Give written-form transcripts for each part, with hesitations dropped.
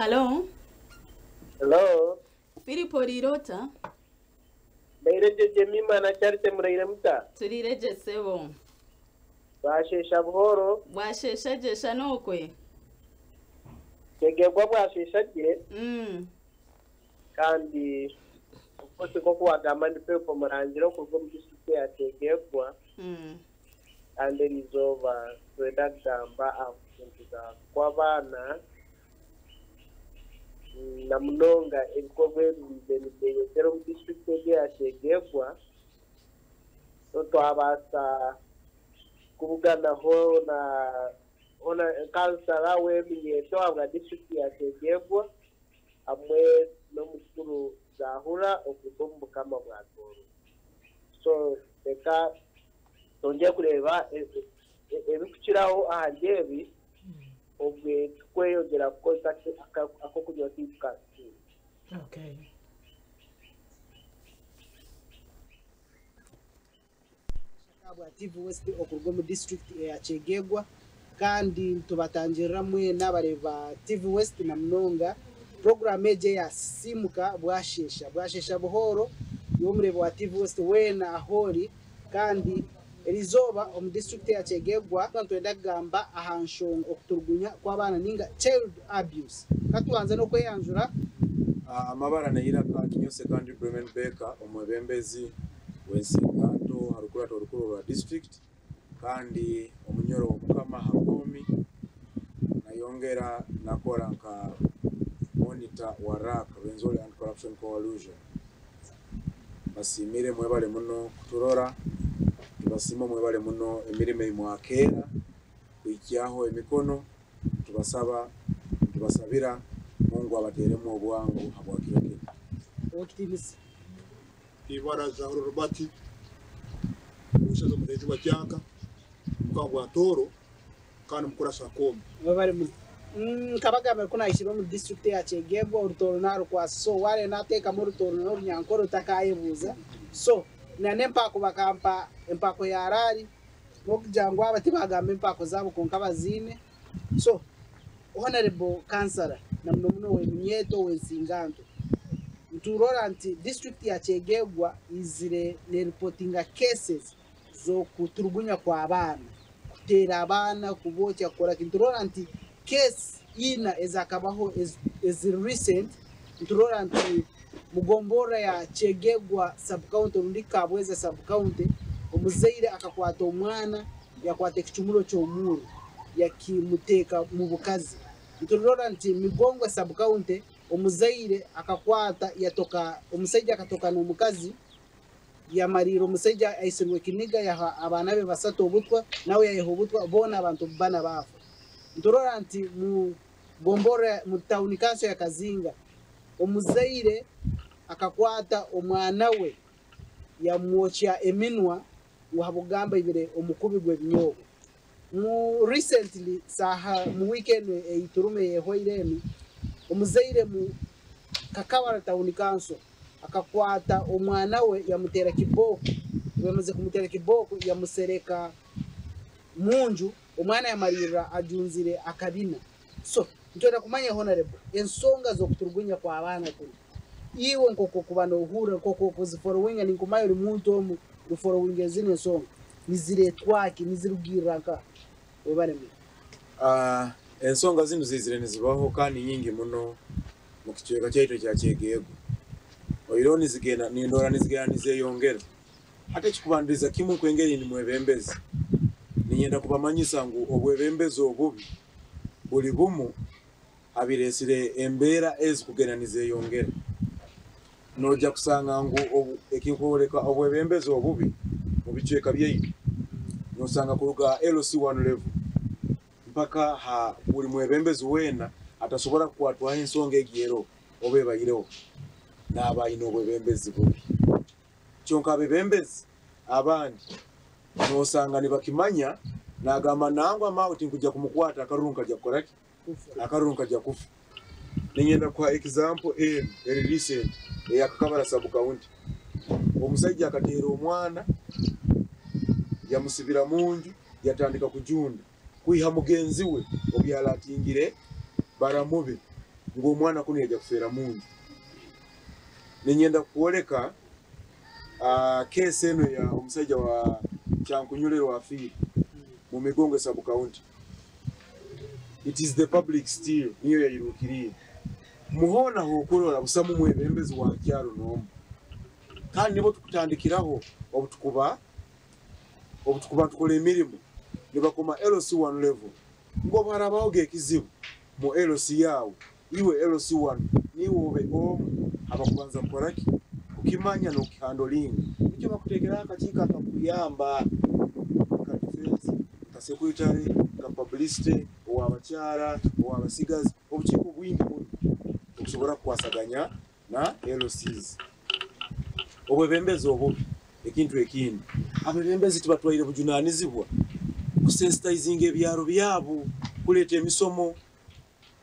Hello? Hello? Filipo Lirota? Ndairejeje mima na charite murairemuta. Tulirejesebo. Bwashesha buhoro. Bwasheshajesha nokwe. Tegegwa bwasheshaje. Kandi ukose ko kuwagamba ndipe ko murangiro kuko mudisite yategegwa. Kandi rizoba twenda gamba afunza kwabana na mnonga ibikorwa bibere zero district yategegwa. So twabasa kuvugana ho na ona kansala w'eminyeto abwa district yategegwa amwe no mukuru zahura okutombo kama bwatoro. So reka tonje kureba ebikukiraho ahangebi obwe kweyogera ko ako kujya tikasi. Okay. Kabwa TV West okurwa mu district ya Chegegwa kandi tubatangirira mwe n'abareba TV West na Mnonga program eje ya simuka bwashesha buhoro y'umurebo wa TV West wena ahori kandi elizoba mu district ya Chegegwa twenda gamba ahanshongo okuturgunya kw'abana ninga child abuse katuanze no kweyanjura amabara nayira ka Kinyo Secondary Bremen Baker omwebembezi wensingato harukurato rukuru rwa district kandi omunyoro omukama hakomi nayongera nakora nka monitor wa RAC Rwenzori Anti-Corruption Coalition basimire mwebale muno kuturora tubasimo mwebale muno emirime imwakera kwijyaho emikono tubasabira Mungu abateremo obwangu habwakireke okitimisi ibaraza Robert ushazo murezi wa Janga mukangwa toro kandi mukurasa komi babari mu kabagamba kuna ishiro mu district ya Chegegwa urutoro naro kwa so wale nateka mu rutoro no nyankoro takayebuza so nanempa kubakampa empako ya arari mukujangwa abati bagamba empako zabo konkabazine so honorable councillor na muno w'Eminyeto w'Ensinganto nturora nti district ya Chegegwa izire ne reporting cases zo kuturugunya kwa abana kutera abana kubocha kora nturora nti case ina ezakabaho is recent nturora nti mugombora ya Chegegwa sub county rundi Kabweza sub county umuzeire akakwata umwana yakwata ekicumulo cy'omuru yakimuteka mu bukazi nturora nti Migongwe sub county umuzeire akakwata yatoka umusajja akatoka no mukazi yamariro umusajja aisirwe kiniga ya abana be basato obutwa nawe yayeho obutwa bona abantu bana bafa nturora nti mu gombora mu town council ya Kazinga umuzeire akakwata omwana we yamwocha eminwa wahabugamba ibire omukubi gwe binyogo mu recently saha mu weekend eiturume yehoiremi umuzeire mu Kakawara town council akakwata omwana we yamutera kiboko bamaze kumutera kiboko yamusereka munju omwana yamarira ajunzire akabina so ntwera kumanya honorable ensonga zo kuturgunya kwa abana kuri iwe nkoko kubana uhura nkoko kuziforowinga ninkumayo uri muntu omu ruforowinga zine ensonga niziretwaki nizirugiranka obare mi ensonga zino zizire nizibaho kandi nyingi muno mu kichweka cyaito cya Chegegwa oironi zigenda nindora nizigenda nizeyongera ate kikubandiriza kimu kwengeri ni mwebembezi ninyenda kubamanyisa ngu obwebembezi obubi buli bumu abiresire embera ezikugenda nizeyongera noja kusanga ngu ekinkoleka obwebembezi obubi mu bichweka byaitu nosanga kuruga LC1 level mpaka ha buli mwebembezi wena atasobora kwatwa ensonga egiyero obebayireho n'abayina obwebembezi bubi kyonka abebembezi abandi nosanga nibakimanya nagamba nangwa mauti nkujja kumukwata akarunka kajja kukoraki akarunka kajja kufa ninyenda kwa example recent ya Kakabara sub county omusajja akatera omwana yamusibira munju yatandika kujunda kuiha mugenzi we obyala atingire baramubi ng'omwana kuno yajja kufeera mungi. Nenyenda kuoleka kesi eno ya omusajja wa Kyankunyulerwa afiire mu Migongo sub county. It is the public still niyo yayirukiriye. Muhona hokulola busamu mwebembezi wa kyalo n'omu. Kandi nibo tukutandikiraho obutukuba tukola emirimu ne bakoma LC1 level. Ngo barabaho gekizibu mu LC yawo iwe LC1 niwe obe omu abakubanza mporaki ukimanya n'okihandolinga icyo bakutegera akakiika kakuyamba ka defense ka secretary ka publicity owabakyala owabasigazi obukiiko bwingi okusobola kukwasaganya na LCs. Obwebembezi obwo ekintu ekindi abebembezi tibatwaire bujunaanizibwa kusensitizing ebyalo byabo kuleeta emisomo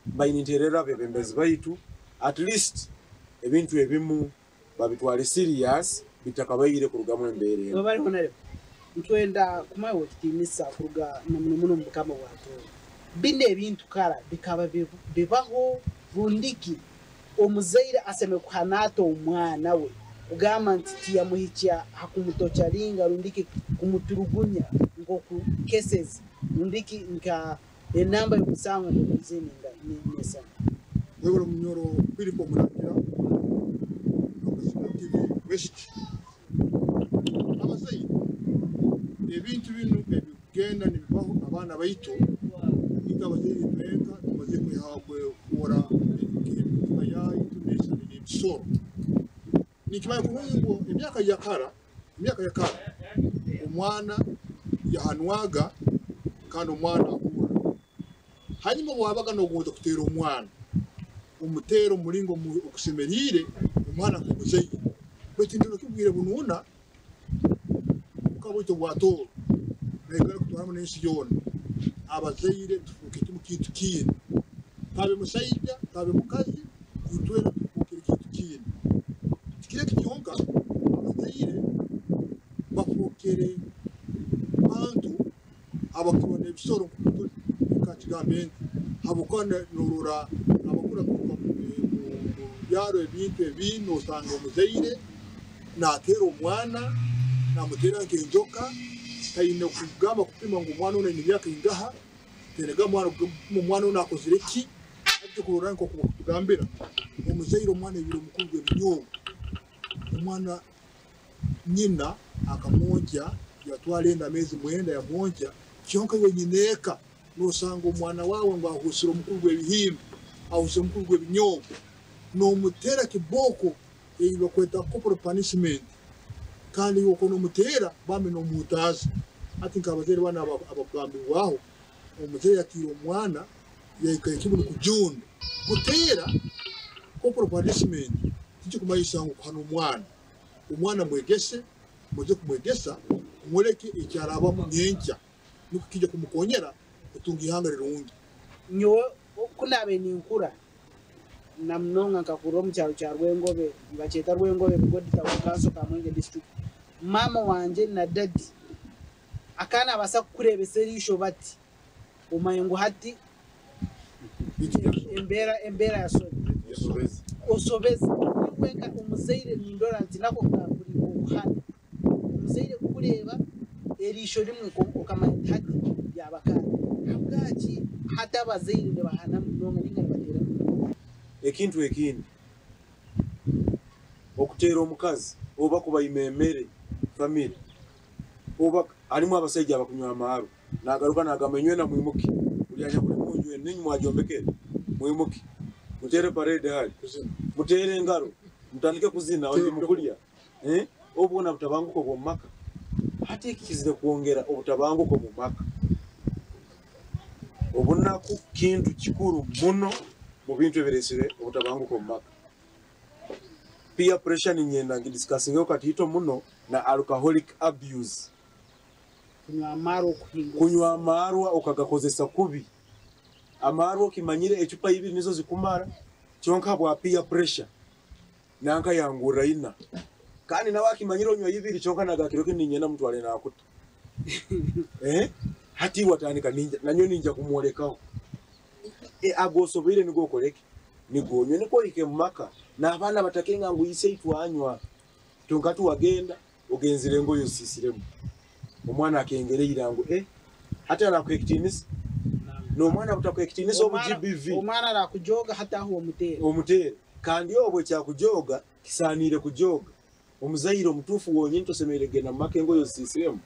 bayiniterera abebembezi baitu at least ebintu ebimu babitwale serious bitakabayire kurugamu embeera baba bali honere ntwenda kumawe kitimisa kuruga namuno mukama wato binde ebintu kala bikaba bibaho bundiki omuzaire aseme kuhanato omwana we ugama nti yamuhikia hakumutocharinga rundiki kumuturugunya ngo ku cases rundiki nka enamba y'omusango ngokuzininga nesa webolo munyoro Philip Murangira Nokusima TV West abasayi ebintu bino ebigenda nibibaho abana baito ikabazaire twenka tumaze kwihabwe kora imitima yayo tunesa n'ebisoro nikibaye kunungo emyaka ya kara omwana yahanwaga kandi omwana akura hanyuma wabaga no guza kutera omwana umutero mulingo okusemerire omwana kumuzeyi kwetindiro kibwire bununa ukabwito bwatoro negara kutwara n'ensi yona abazaire tufuke mu kintu kindi kabe musayija kabe mukazi itwera tufukire kintu kindi kile kinyonga abazaire bafukire bantu abakubona ebisoro kumuntu kakigambe abukana nurura abakura kuva yaro ebintu ebino usanga omuzaire natera omwana namutera nkenjoka kayine kugamba kupima ngo omwana une n'imyaka ingaha terega omwana une akozire ki ati kurura nko kugambira omuzaire omwana ebiro mukuru ebinyogo omwana nyina akamwonja yatwala enda mezi mwenda ya mwonja kyonka yenyineka nosanga omwana wawe ngo ahusira omukuru ebihimba ahusira omukuru ebinyogo no mutera kiboko eyiba kweta corporal punishment kandi yoko no mutera bame no mutazi ati nkabazere bana abagambi waho omuzeya ati omwana yayikaye kibuno kujunda mutera corporal punishment kije kumayisha ngo hano umwana mwegese muze kumwegesa mureke icyaraba mu nyenja nuko kije kumukonyera utunga ihangarira ungi nyo kunabe ninkura namnonga kakuro mcharo cha Rwengobe bacheta Rwengobe bigodita ukanso ka Mwenge district mama wanje na daddy akana basa kurebeserisho bati umayengo hati embera ya osobezi kweka umuzaire nindora nti nako kakuri kuhana umuzaire kureba erisho rimwe ko kamanya hati yabakana habwachi hata bazaire ne bahana mnonga ninga batera ekintu ekindi okutera omukazi oba kuba imemere family oba alimu abasajja abakunywa amaaro nagaruka nagamenywe na mwimuki ulyanya kuli munju ninyi mwajombekere mwimuki mutere parade hali mutere engaro mutandike kuzina onje mukulya obona butabanguko ku maka hati kizire kuongera obutabanguko mu maka obunaku kintu kikuru muno mu bintu ebiresire obutabanguko mu maka peer pressure ni nyenda ngidiscussing okati hito muno na alcoholic abuse kunywa amarwa okagakozesa kubi amarwa kimanyire ecupa ibiri nizo zikumara kyonka bwa peer pressure nanka yangura ina kandi nawe akimanyire onywa ibiri kyonka nagakiro kininyenda mtu ale nakuta hati watandika ninja nanyo ninja kumwolekaho agosobire nigo koleke nigonywe nikoyike mu maka n'abaana batakenga ngu yise itwanywa tunkatu wagenda ogenzire engoye osisiremu omwana akengereira ngu hata anakwektinisa n'omwana butakwektinisa omu GBV omwana arakujoga hata aho omutere kandi obwe kyakujoga kisaanire kujoga omuzaire omutuufu wonyine tosemerere genda mu maka engoye osisiremu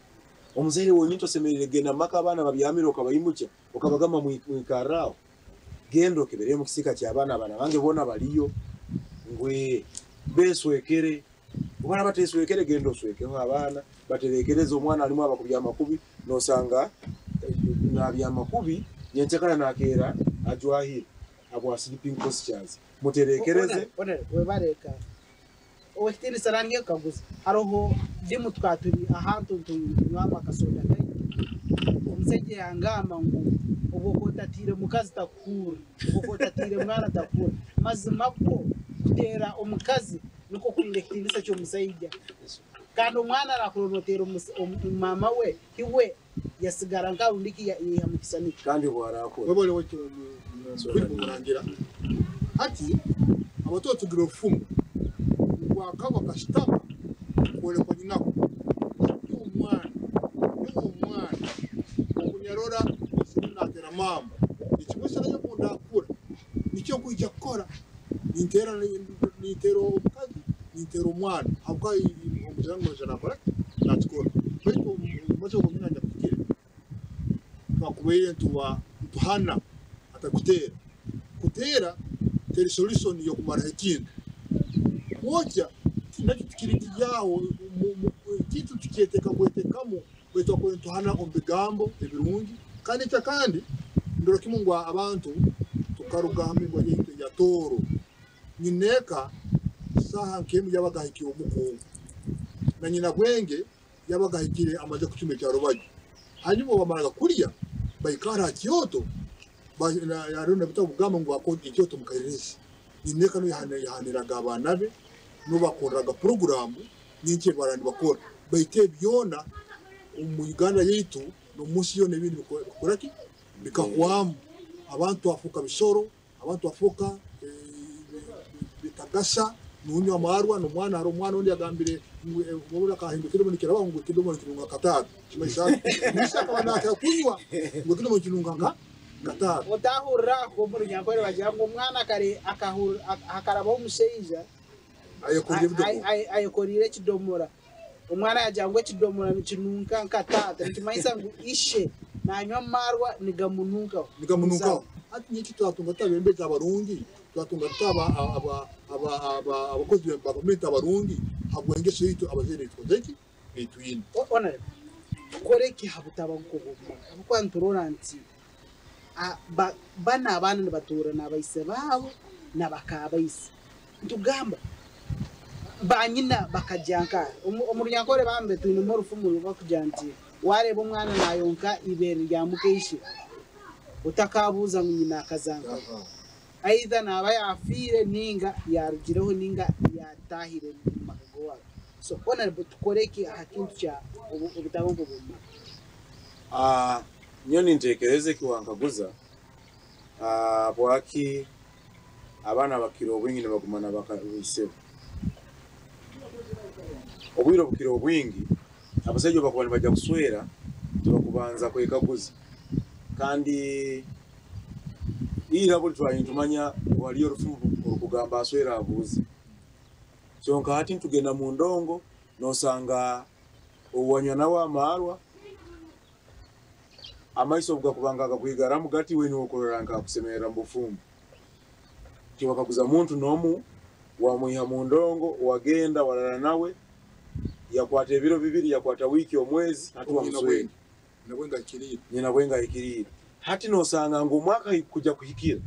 omuzaire wonyine tosemerere genda mu maka abaana babyamire okabayimuca okabagamba mwikarraawo genda okebere mu kisika ky'abaana bange boona baliyo ngwe beswekere obana bateswekere genda oswekeho abaana baterekereze omwana alimu abakubya amakubi nosanga nabya amakubi nyentekana nakeera ajwahira abo sleeping postures muterekereze webareka owekitini sarangiye kaguza aroho dimu twaturi ahantu tunywa kasoda kai omusege yangamba ngo ubwo tatire mukazi takura ubwo tatire mwana takura mazima ko kutera omukazi nuko kuilekitinisa cyo musayija kandi umwana arakuronotera mama we hiwe yasigara nkarundiki yahamukisani kandi bwarakora wabone wacyo kumurangira ati abatoto girofumu wakaba kashitama kole kwa nyinako umwana okunyarora sinatera mama ikimwese nayo kundakura nicyo kujya kora nitero umukazi nitero umwana abwa umujyango janakora natukora kweto maze kumenya kugira twakubeye tuhana atakutera teri solution yo kumara ikintu moja kinachikiriki yao kitu tukiyeteka kwetekamo kweto kwento hana ombigambo ebirungi kandi cyakandi ndoro kimungwa abantu tukaruga hamwe ngo yite ya toro nyineka saha nkemu yabagahikiye umukungu na nyina gwenge yabagahikire amaze kucyume cya rubaji hanyuma bamaraga kuriya bayikara Kyoto yarone bitagugamba ngo akode Kyoto mukairesi nyineka no yahaniraga abana be no bakoraga program nyinke barandi bakora bayite byona mu Uganda yitu no musi yone ibintu bikoraki bikahwamu abantu afuka bisoro abantu afuka bitagasa nunywa marwa no mwana hari umwana undi yagambire mubura kahindukira muri kiraba ngo kidomo kirunga katatu kimashaka nishaka banaka kunywa ngo kidomo kirunga katatu utahura ko muri nyakwere bagira ngo umwana kare akahura akarabaho umusheyija ayokorire kidomora umwana yajangwe kidomora nikinunka katatu kimaisa ngo ishe nanywa marwa nigamunuka ati nyiki twatunga tabembeza abarundi twatunga taba abakozi b'abamenta abarundi habwengesho yitu abazere twozeki etwini ona koreki habutaba ngukubuma abakwanturoranti bana abana batura nabayise babo nabakabayise ntugamba banyina bakajyanka umuryankore bambe twini mu rufumu bakujanti wareba umwana nayonka ibere rya mukeishi utakabuza nyina akazanga aidha naba yafire ninga yarugireho ninga yatahire mu magago wabo so ona tukoreki hakintu cha ubutabongo bumma nyoni ntekereze kiwankaguza bwaki abana bakiro bwingi bagumana bakabise obwiro bukiro bwingi abasajja bakubani bajja kuswera tubakubanza kwekaguza kandi ira buli twayintumanya waliyo rufumu okugamba aswera abuzi kyonka hati tugenda mu ndongo nosanga owanywa nawe amarwa amaiso bugakubanga akakwigara mugati weni okoloranga akusemerera mbufumu kiwakaguza muntu nomu wamwiha mu ndongo wagenda walala nawe yakwata ebiro bibiri yakwata wiki omwezi atuwa muswera nyina bwenga ikirira hati nosanga ngo mwaka kujja kuhikira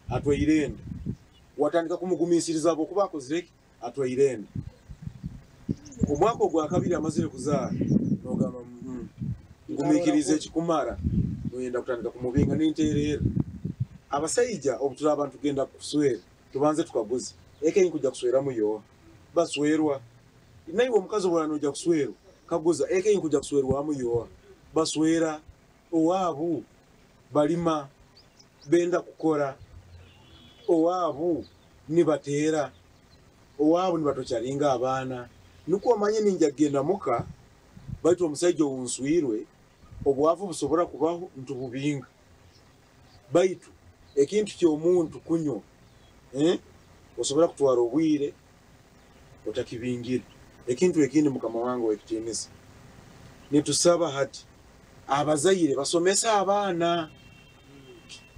atwairenda watandika kumugumisiriza abo kubako zireki atwairenda omwaka gwa kabiri amazire kuzaara nogamba ngumikirize kikumara noyenda kutandika kumubinga n'interera abasayija obutula abantu genda kuswera tubanze tukaguze ekenyi kujja kuswera muyo baswerwa naiwo omukazi obulano ojja kuswerwa kaguza ekenyi kujja kuswerwa muyo baswera owabu balima benda kukora owaabo nibateera owaabo nibatokyalinga abaana nuko omanye ninja genda muka baitu omusajja owunswirwe obwavu busobola kubaho ntububinga baitu ekintu ky'omuntu kunywa osobola kutwala obwire otakibingira ekintu ekindi mukama wange wekitiinisa nitusaba hati abazaire basomesa abaana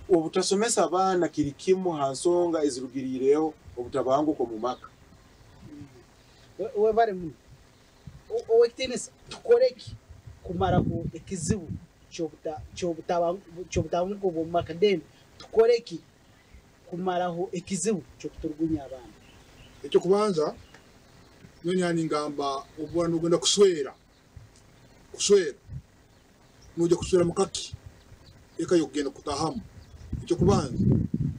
obutasomesa abaana kiri kimu hansonga ezirugiriireho obutabanguko mu maka webale muno owekitiinisa tukoleki kumaraho ekizibu ky'obutabanguko bw'omu maka then tukoleki kumaraho ekizibu ky'okuturugunya abaana ekyokubanza nyonyani ngamba obwana nogenda kuswera nojja kuswera mukaki eka yokugenda kutahamu ekyokubanza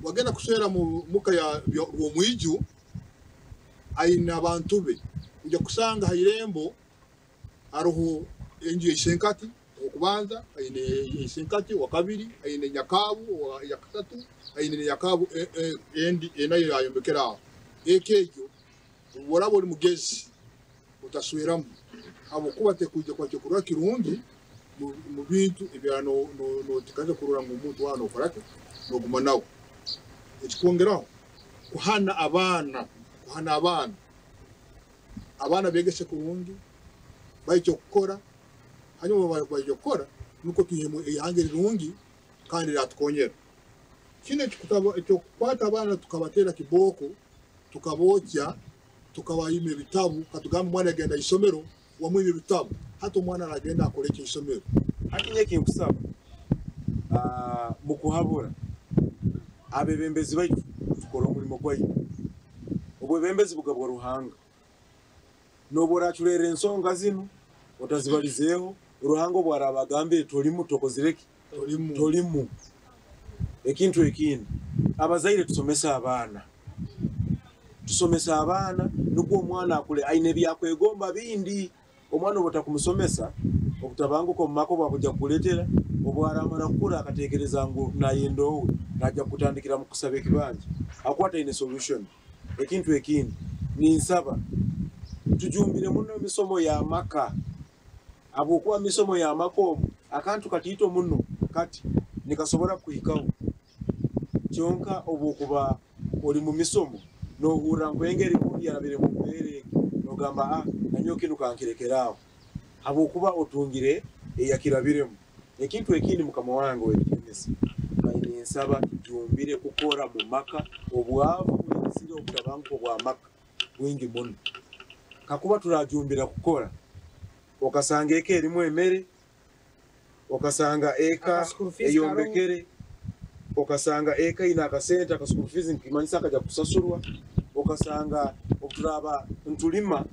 wagenda kuswera mu muka ya lwomwiju aina abantu be ojja kusanga hairembo hariho enju yeisenkati okubanza aine yeisenkati wakabiri aine nyakabu yakatatu aine nyakabu endi enayo yayombekera aho ekekyo borabo oli mugezi utasweramu abo kuba tekujja kwakyo kurwa kirungi mu bintu ebyano no tikaje kurura mu muntu wano okorake no gumanawo ekikongeraho kuhana abana begese kurungi bayicyo kukora hanyuma bayicyo kukora nuko tuyemo ihangere rungi kandi ratukonyera kine kikutaba ekyo kwata abana tukabatera kiboko tukabotya tukabayime bitabu katugamba mwana agenda isomero wamwime bitabu hata umwana aragenda akoreke isomero hakinye kinkusaba mukuhabura abebembezi baitu tukora omulimo gwayo obwebembezi bugabwa ruhanga nobora chulere ensonga zino otazibalizeho uruhango bwarabagambe tolimu tokozireki tolimu ekintu ekindi abazaire tusomesa abaana nuko omwana akule aine byakwegomba bindi omwana obota kumusomesa obutabanguko mumako bwakujja kuletera obwaramara kukula akatekereza ngo nayendowe najja kutandikira mu kusaba ekibanja akwata ine solution ekintu ekindi ninsaba tujumbire muno misomo ya maka abokuwa misomo ya mako akantu katito muno kati nikasobora kuhikaho kyonka obukuba oli mu misomo no hura ngwengeri kuri yarabire mu mbere no gamba nanyo kintu kankirekeraho abokuba otungire eyakirabiremu ekintu ekindi mukama wange wekinesi bayine nsaba tujumbire kukora mu maka obwavu bw'ensiro obutabanguko bwa maka bwingi muno kakuba turajumbira kukora okasanga eka erimu emere okasanga eka eyombekere okasanga eka ina akasente aka school fees nkimanyisa akaja kusasurwa okasanga okuturaba ntulima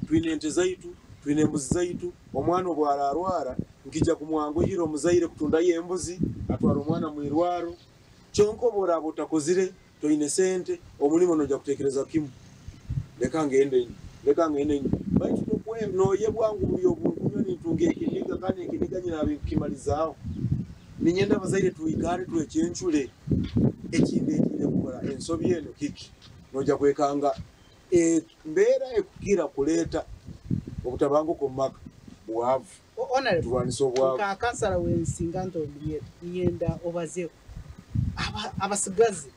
twine ente zaitu twine embuzi zaitu omwana obwararwara nkija kumwango hiro omuzaire kutunda yembuzi atwara omwana mwirwaro kyonko borabo takozire toine sente omulimo noja kutekereza kimu leka ngende baitu tokwe noye bwangu buli obuntu nitunge ekiniga kandi ekiniga nyina abikimalizaaho ninyenda abazaire tuigare tuekyenchule ekinde kukola ensobi eno kiki noja kwekanga mbera ekukira kuleta obutabanguko mumaka bwavu honorable kansala wensinganto nyenda obazeho abasigazi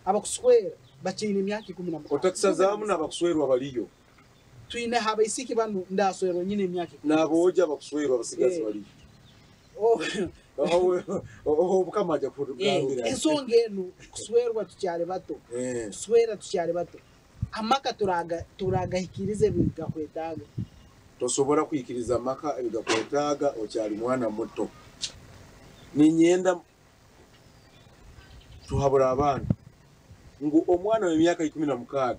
abakuswera bachine emyaka 10 otakisazamu n'abakuswerwa baliyo twine habaisiki banu ndaswerwa nyine emyaka n'aboja abakuswerwa abasigazi baliyo obukamaja kurugambira ensonga eno kuswerwa tukyali bato kuswera tukyali bato amaka turagahikiriza ebigakwetaaga tosobora kuyikiriza amaka ebigakwetaaga okyali mwana muto ninyenda tuhabura abana ngo omwana w'emyaka 16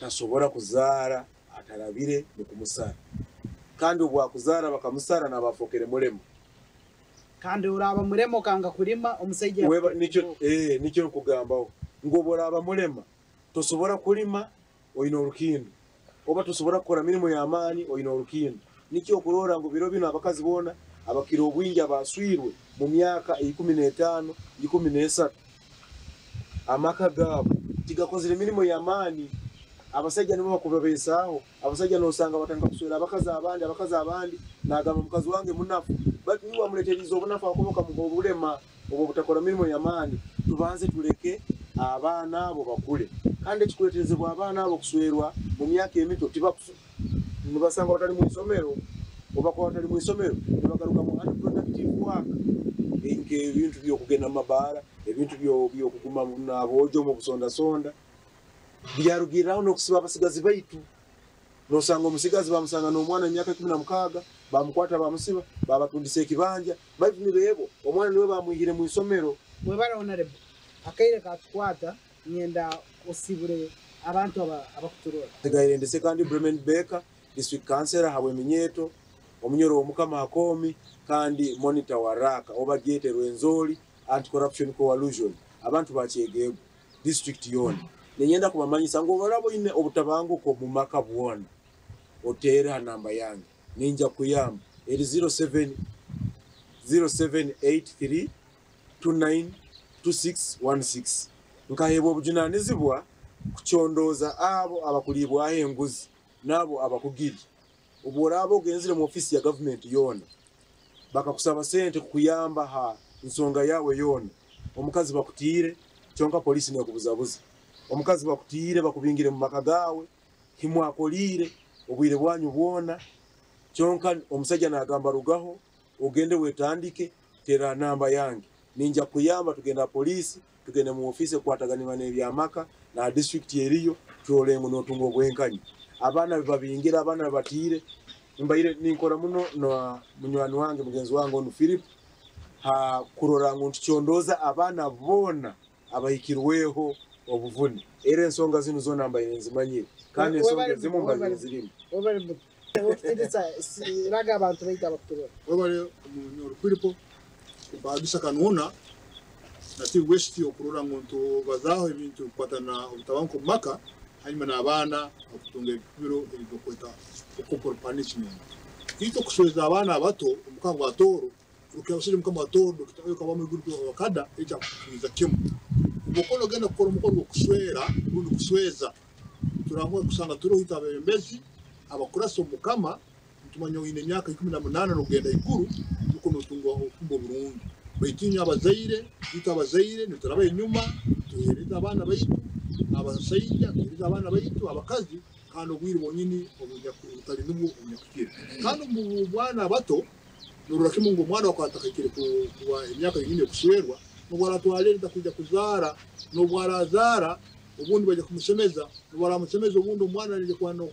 tasobora kuzaara atarabire mukumusara kandi obwakuzara bakamusara nabafokere mulemo kandi uraba mulemo kanga kulima omusajja weba nicho kugambaho ngo boraba mulema tosobora kulima oyina orukindo oba tosobora kukora mirimo y'amaani oyina orukindo nicho kurora ngo biro bino abakazi bona abakira obwingi abaswirwe mu myaka 15 13 amaka gaabo tigakozere milimo y'amaani abasajja nibo bakubabeesaho abasajja nosanga batanga kuswera abakazi abandi nagamba mukazi wange munafu bati niwa muleterizo obunafu akomoka mu bulema obwo butakola milimo y'amaani tubanze tuleke abaana abo bakule kandi ekikuleterezebwa abaana abo kuswerwa mu myaka emito tibakusu nibasanga batali mu isomero oba kwa batali mu isomero nibagaruka mu unproductive work nke ebintu byokugenda mu mabaala ebintu byokuguma n'aboojo mu busonda byarugiraho n'okusiba abasigazi baitu nosanga omusigazi bamusanga n'omwana emyaka 16 bamukwata bamusiba babatundisa ekibanja baitu nibeebo omwana niwe bamuyihire mu isomero mwebara honorable akaire katukwata nyenda osibure abantu abakuturora tegayirendese kandi Bremen Baker district councillor habwe minyeto omunyoro omukama akomi kandi monitor waraka obagete Rwenzori anti corruption coalition abantu bakyegego district yona nenyenda kubamanyisa ngo barabo ine obutabanguko mu maka bwona otera namba yange ninja kuyamba eri 0783 292616 nkahebo obujunanizibwa kuchondoza abo abakulibwa enguzi nabo abakugiri oborabo genzire mu office ya government yona bakakusaba sente kukuyamba ha nsonga yawe yona omukazi bakutire chonka polisi ne kubuzabuza omukazi bakutire bakubingire mu makagawe himwakolire obwire bwanyu bwona chonka omusajja nagamba rugaho ogende wetandike tera namba yange ninja kuyamba tugenda polisi tugende mu office kwataganira n'ebyamaka na district eriyo tuolengo notungo obwenkanyi abana babingira abana batire mbaire ninkora muno no munywani wange mugenzi wange onu Philip ha kurora ngo ntichondoza abana bona abayikirweho obuvuni era ensonga zino zona mbaire nzimanyire kandi ensonga zimu mbaire zirimo raga abantu baita abakuturora wabale mu Philip badisa kanuna nati west okurora ngo bazaho ibintu kwatana utabanko maka hanyuma n'abana okutunga ebiro ebikweta okupor punishment ito kusweza abana bato umukango atoro ukabashije umukango atoro dokitayo kaba mu gurupe wakada eja kuza kimu ubukono genda gukora umukono kuswera ubundi kusweza turangwa kusanga turo hitabembezi abakuraso mukama tumanyo ine myaka 18 n'ugenda ikuru uko notungwa okumbo Burundi bayitinya abazaire itabazaire nitarabaye nyuma tuhereza abana bayitu abasayija tuhereza abana bayitu abakazi kandi obwiri bonyini obunya kutali nubu obunyakira kandi mu bwana bato nururakimu ngo mwana wakwatakikire kuwa imyaka yindi kuswerwa nubwara twalenda kujya kuzara nubwara zara ubundi bajya kumusemeza nubwara musemeza ubundi umwana rije kwa no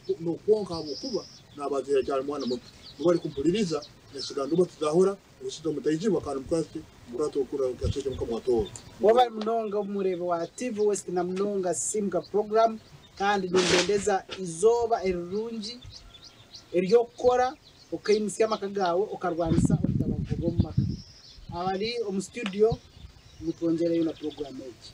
konka abukuba nabazira cyane mwana muto nubari kumpuliriza nesiga nduba tuzahora ubusito mutayijiba kandi mukasti murato kura kasoje mukamwato waba mnonga umurebe wa TV West na mnonga simka program kandi ndendeza izoba erunji eryo kora ukayimisiya amakagawe ukarwanisa utabavugo mu maka abari mu studio mutwongereyo na program eje